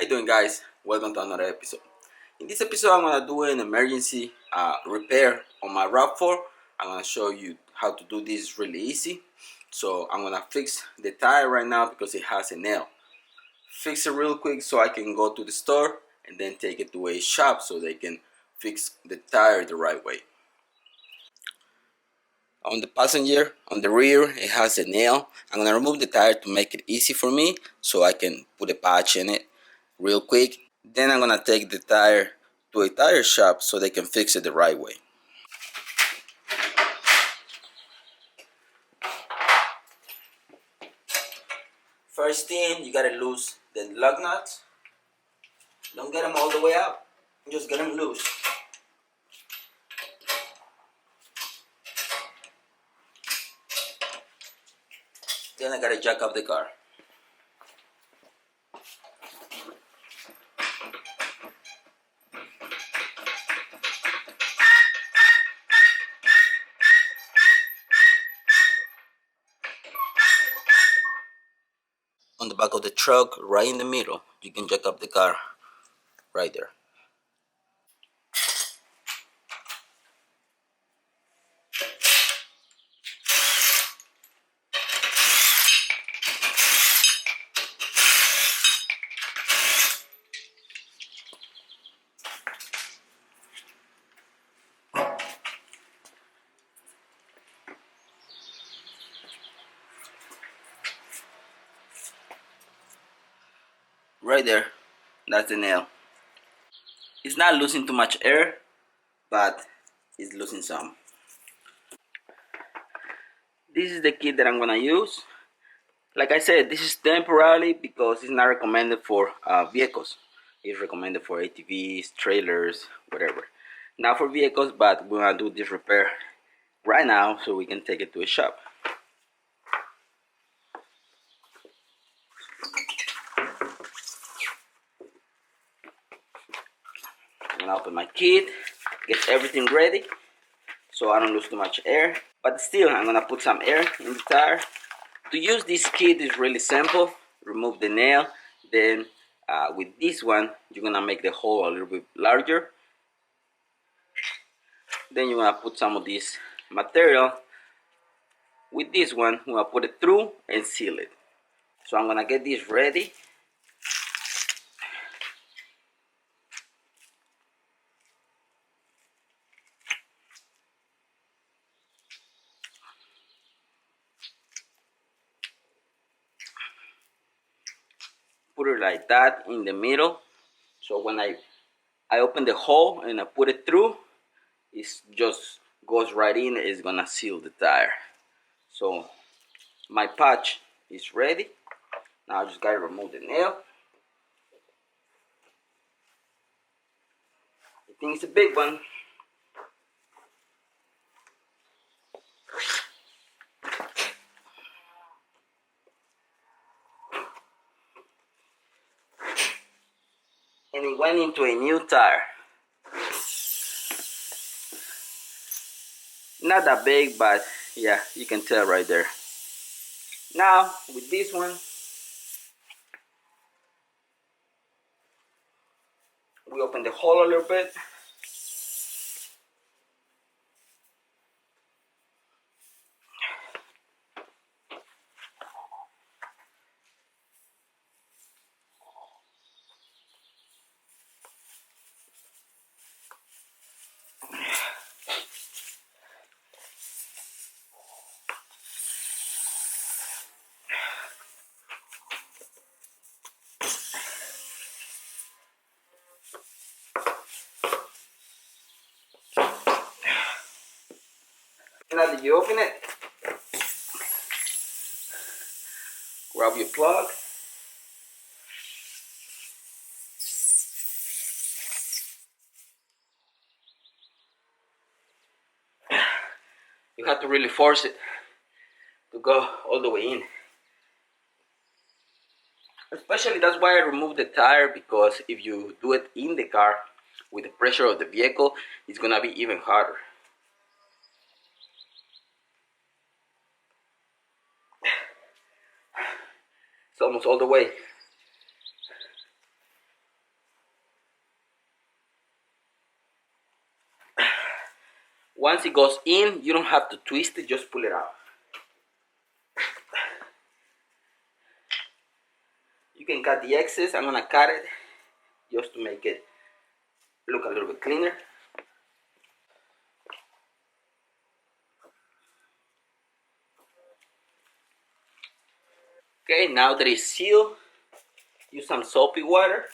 you doing, guys? Welcome to another episode. In this episode, I'm gonna do an emergency repair on my RAV4. I'm gonna show you how to do this really easy. So I'm gonna fix the tire right now because it has a nail. Fix it real quick so I can go to the store and then take it to a shop so they can fix the tire the right way. On the passenger, on the rear, it has a nail. I'm gonna remove the tire to make it easy for me so I can put a patch in it real quick. Then I'm gonna take the tire to a tire shop so they can fix it the right way. First thing, you gotta lose the lug nuts. Don't get them all the way out, just get them loose. Then I gotta jack up the car. On the back of the truck, right in the middle, you can jack up the car right there. Right there, that's the nail. It's not losing too much air, but it's losing some. This is the kit that I'm gonna use. Like I said, this is temporarily because it's not recommended for vehicles. It's recommended for ATVs, trailers, whatever. Not for vehicles, but we're gonna do this repair right now so we can take it to a shop. I'm gonna open my kit, get everything ready so I don't lose too much air. But still, I'm gonna put some air in the tire. To use this kit is really simple. Remove the nail, then with this one, you're gonna make the hole a little bit larger. Then you're gonna put some of this material. With this one, I'm gonna put it through and seal it. So I'm gonna get this ready. Put it like that in the middle. So when I open the hole and I put it through, it just goes right in. It's gonna seal the tire. So my patch is ready. Now I just gotta remove the nail. I think it's a big one. And it went into a new tire. Not that big, but yeah, you can tell right there. Now with this one, we open the hole a little bit. Now that you open it, grab your plug. You have to really force it to go all the way in. Especially that's why I removed the tire, because if you do it in the car with the pressure of the vehicle, it's gonna be even harder. It's almost all the way. Once it goes in, you don't have to twist it, just pull it out. You can cut the excess. I'm gonna cut it just to make it look a little bit cleaner. Okay, now that it's sealed, use some soapy water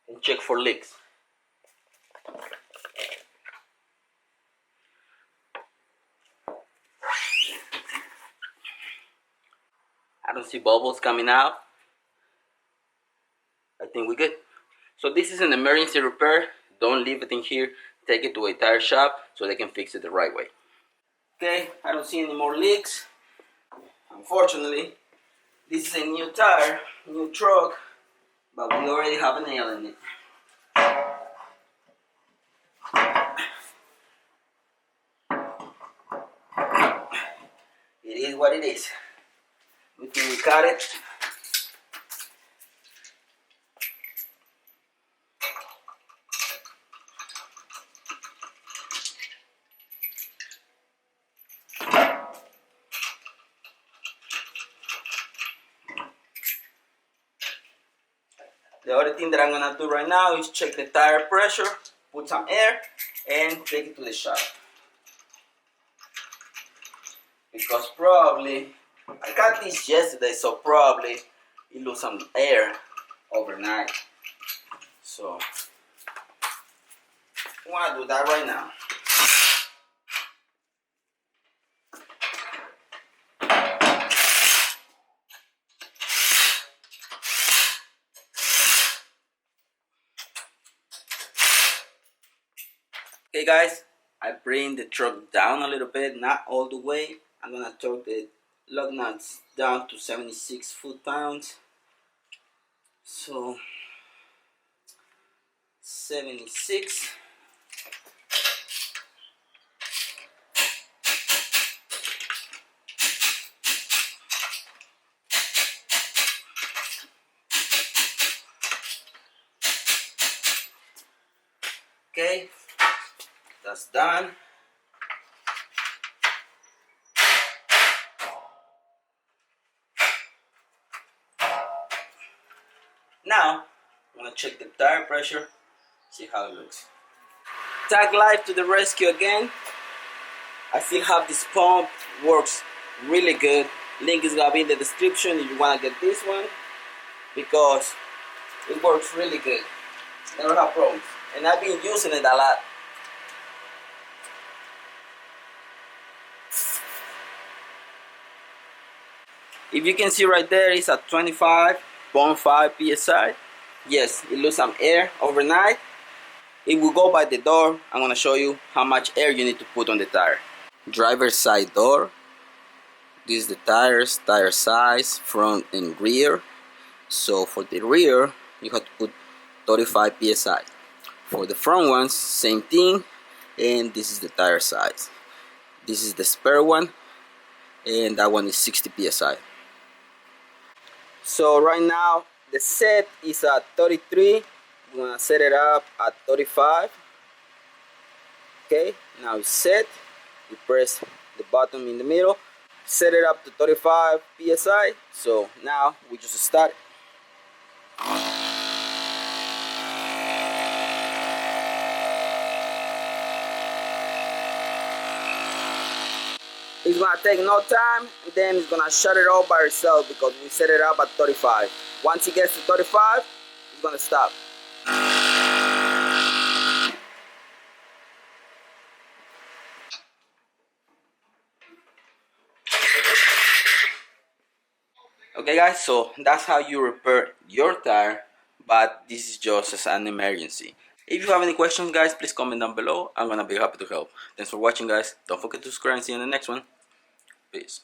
and check for leaks. I don't see bubbles coming out. I think we're good. So this is an emergency repair. Don't leave it in here. Take it to a tire shop so they can fix it the right way. Okay, I don't see any more leaks. Unfortunately, this is a new tire, new truck, but we already have a nail in it. It is what it is. We can cut it. The other thing that I'm gonna do right now is check the tire pressure, put some air, and take it to the shop. Because probably, I got this yesterday, so probably it lose some air overnight. So, I wanna do that right now. Okay guys, I bring the truck down a little bit, not all the way. I'm gonna torque the lug nuts down to 76 foot-pounds. So 76. Okay, that's done. Now, I'm gonna check the tire pressure, see how it looks. Tag Life to the rescue again. I still have this pump, works really good. Link is gonna be in the description if you wanna get this one, because it works really good. Never have problems. And I've been using it a lot. If you can see right there, it's at 25.5 psi. Yes, it loses some air overnight. It will go by the door. I'm gonna show you how much air you need to put on the tire. Driver's side door. This is the tires, tire size, front and rear. So for the rear, you have to put 35 psi. For the front ones, same thing. And this is the tire size. This is the spare one, and that one is 60 psi. So right now the set is at 33. We're gonna set it up at 35. Okay, now it's set. We press the button in the middle, set it up to 35 psi. So now we just start. It's gonna take no time, and then it's gonna shut it off by itself because we set it up at 35. Once it gets to 35, it's gonna stop. Okay guys, so that's how you repair your tire, but this is just as an emergency. If you have any questions guys, please comment down below. I'm gonna be happy to help. Thanks for watching guys. Don't forget to subscribe and see you in the next one. Peace.